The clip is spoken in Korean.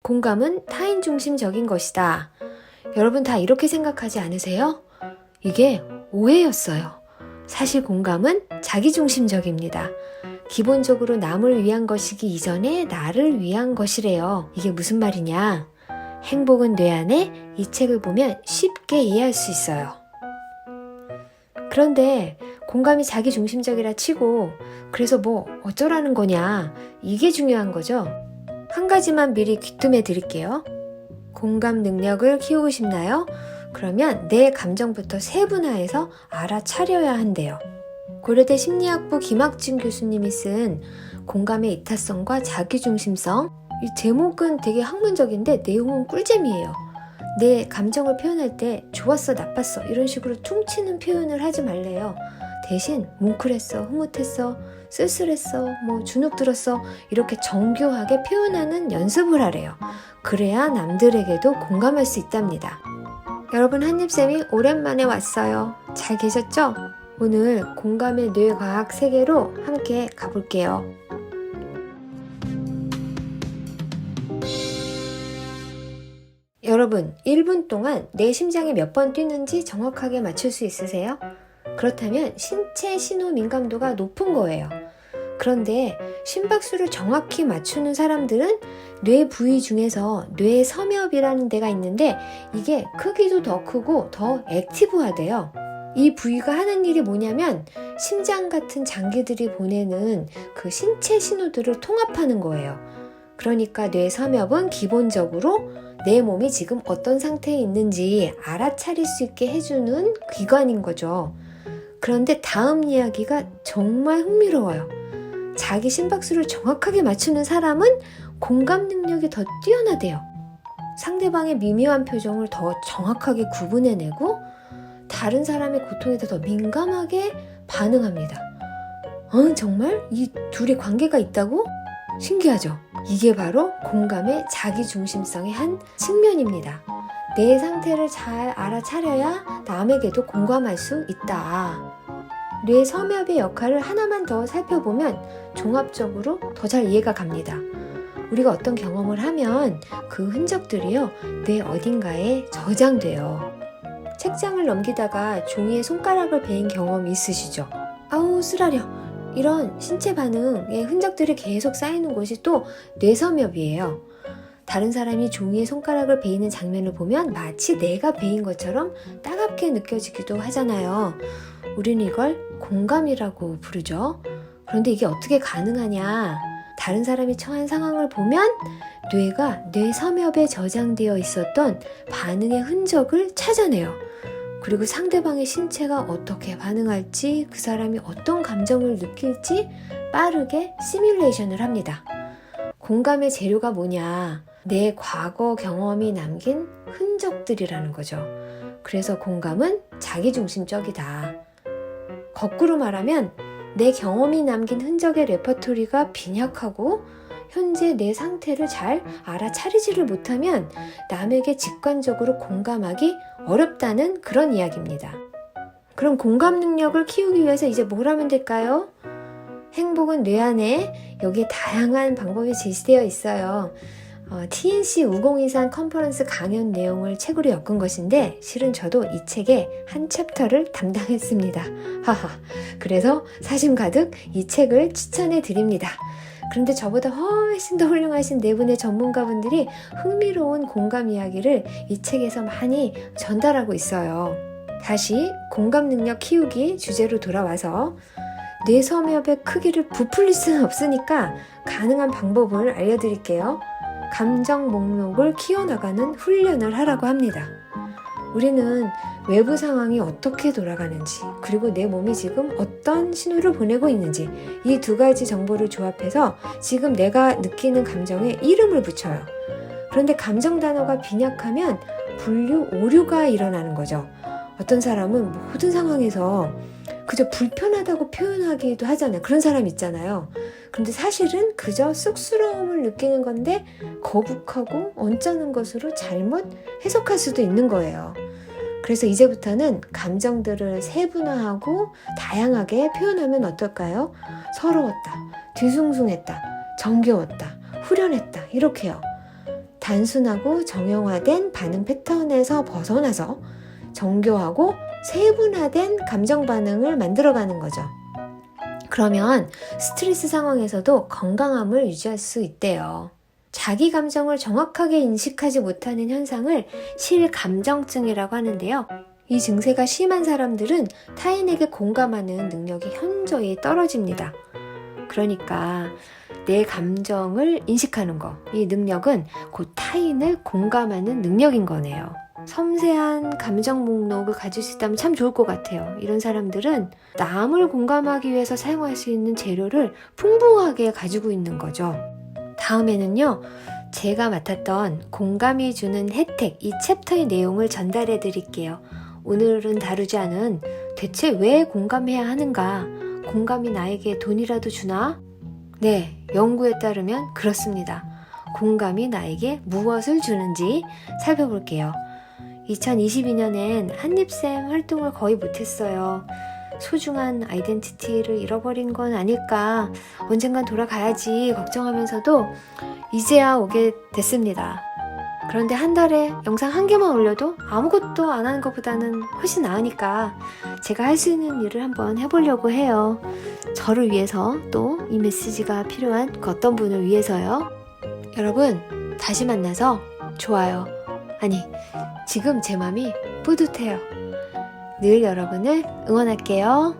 공감은 타인 중심적인 것이다. 여러분 다 이렇게 생각하지 않으세요? 이게 오해였어요. 사실 공감은 자기중심적입니다. 기본적으로 남을 위한 것이기 이전에 나를 위한 것이래요. 이게 무슨 말이냐? 행복은 뇌 안에 이 책을 보면 쉽게 이해할 수 있어요. 그런데 공감이 자기중심적이라 치고 그래서 뭐 어쩌라는 거냐? 이게 중요한 거죠. 한 가지만 미리 귀뜸해 드릴게요. 공감 능력을 키우고 싶나요? 그러면 내 감정부터 세분화해서 알아차려야 한대요. 고려대 심리학부 김학진 교수님이 쓴 공감의 이타성과 자기중심성, 이 제목은 되게 학문적인데 내용은 꿀잼이에요. 내 감정을 표현할 때 좋았어, 나빴어 이런 식으로 퉁치는 표현을 하지 말래요. 대신 뭉클했어, 흐뭇했어, 쓸쓸했어, 주눅 들었어 이렇게 정교하게 표현하는 연습을 하래요. 그래야 남들에게도 공감할 수 있답니다. 여러분, 한입쌤이 오랜만에 왔어요. 잘 계셨죠? 오늘 공감의 뇌과학 세계로 함께 가볼게요. 여러분, 1분 동안 내 심장이 몇 번 뛰는지 정확하게 맞출 수 있으세요? 그렇다면 신체 신호 민감도가 높은 거예요. 그런데 심박수를 정확히 맞추는 사람들은 뇌 부위 중에서 뇌섬엽이라는 데가 있는데 이게 크기도 더 크고 더 액티브하대요. 이 부위가 하는 일이 뭐냐면 심장 같은 장기들이 보내는 그 신체 신호들을 통합하는 거예요. 그러니까 뇌섬엽은 기본적으로 내 몸이 지금 어떤 상태에 있는지 알아차릴 수 있게 해주는 기관인 거죠. 그런데 다음 이야기가 정말 흥미로워요. 자기 심박수를 정확하게 맞추는 사람은 공감 능력이 더 뛰어나대요. 상대방의 미묘한 표정을 더 정확하게 구분해내고 다른 사람의 고통에 더 민감하게 반응합니다. 정말? 이 둘이 관계가 있다고? 신기하죠? 이게 바로 공감의 자기중심성의 한 측면입니다. 내 상태를 잘 알아차려야 남에게도 공감할 수 있다. 뇌 섬엽의 역할을 하나만 더 살펴보면 종합적으로 더 잘 이해가 갑니다. 우리가 어떤 경험을 하면 그 흔적들이요, 뇌 어딘가에 저장돼요. 책장을 넘기다가 종이에 손가락을 베인 경험 있으시죠? 아우 쓰라려. 이런 신체 반응의 흔적들이 계속 쌓이는 곳이 또 뇌섬엽이에요. 다른 사람이 종이에 손가락을 베이는 장면을 보면 마치 내가 베인 것처럼 따갑게 느껴지기도 하잖아요. 우리는 이걸 공감이라고 부르죠. 그런데 이게 어떻게 가능하냐? 다른 사람이 처한 상황을 보면 뇌가 뇌섬엽에 저장되어 있었던 반응의 흔적을 찾아내요. 그리고 상대방의 신체가 어떻게 반응할지, 그 사람이 어떤 감정을 느낄지 빠르게 시뮬레이션을 합니다. 공감의 재료가 뭐냐? 내 과거 경험이 남긴 흔적들이라는 거죠. 그래서 공감은 자기중심적이다. 거꾸로 말하면 내 경험이 남긴 흔적의 레퍼토리가 빈약하고 현재 내 상태를 잘 알아차리지를 못하면 남에게 직관적으로 공감하기 어렵다는 그런 이야기입니다. 그럼 공감 능력을 키우기 위해서 이제 뭘 하면 될까요? 행복은 뇌 안에 여기에 다양한 방법이 제시되어 있어요. TNC 5023 컨퍼런스 강연 내용을 책으로 엮은 것인데 실은 저도 이 책의 한 챕터를 담당했습니다. 하하. 그래서 사심 가득 이 책을 추천해 드립니다. 그런데 저보다 훨씬 더 훌륭하신 네 분의 전문가분들이 흥미로운 공감 이야기를 이 책에서 많이 전달하고 있어요. 다시 공감 능력 키우기 주제로 돌아와서 뇌섬엽의 크기를 부풀릴 수는 없으니까 가능한 방법을 알려드릴게요. 감정 목록을 키워나가는 훈련을 하라고 합니다. 우리는 외부 상황이 어떻게 돌아가는지, 그리고 내 몸이 지금 어떤 신호를 보내고 있는지 이 두 가지 정보를 조합해서 지금 내가 느끼는 감정에 이름을 붙여요. 그런데 감정 단어가 빈약하면 분류, 오류가 일어나는 거죠. 어떤 사람은 모든 상황에서 그저 불편하다고 표현하기도 하잖아요. 그런 사람 있잖아요. 근데 사실은 그저 쑥스러움을 느끼는 건데 거북하고 언짢은 것으로 잘못 해석할 수도 있는 거예요. 그래서 이제부터는 감정들을 세분화하고 다양하게 표현하면 어떨까요? 서러웠다, 뒤숭숭했다, 정겨웠다, 후련했다 이렇게요. 단순하고 정형화된 반응 패턴에서 벗어나서 정교하고 세분화된 감정 반응을 만들어가는 거죠. 그러면 스트레스 상황에서도 건강함을 유지할 수 있대요. 자기 감정을 정확하게 인식하지 못하는 현상을 실감정증이라고 하는데요. 이 증세가 심한 사람들은 타인에게 공감하는 능력이 현저히 떨어집니다. 그러니까 내 감정을 인식하는 거, 이 능력은 곧 타인을 공감하는 능력인 거네요. 섬세한 감정 목록을 가질 수 있다면 참 좋을 것 같아요. 이런 사람들은 남을 공감하기 위해서 사용할 수 있는 재료를 풍부하게 가지고 있는 거죠. 다음에는요, 제가 맡았던 공감이 주는 혜택, 이 챕터의 내용을 전달해 드릴게요. 오늘은 다루지 않은 대체 왜 공감해야 하는가? 공감이 나에게 돈이라도 주나? 네, 연구에 따르면 그렇습니다. 공감이 나에게 무엇을 주는지 살펴볼게요. 2022년엔 한입쌤 활동을 거의 못했어요. 소중한 아이덴티티를 잃어버린 건 아닐까, 언젠간 돌아가야지 걱정하면서도 이제야 오게 됐습니다. 그런데 한 달에 영상 1개만 올려도 아무것도 안 하는 것보다는 훨씬 나으니까 제가 할 수 있는 일을 한번 해보려고 해요. 저를 위해서, 또 이 메시지가 필요한 그 어떤 분을 위해서요. 여러분, 다시 만나서 좋아요. 아니, 지금 제 맘이 뿌듯해요. 늘 여러분을 응원할게요.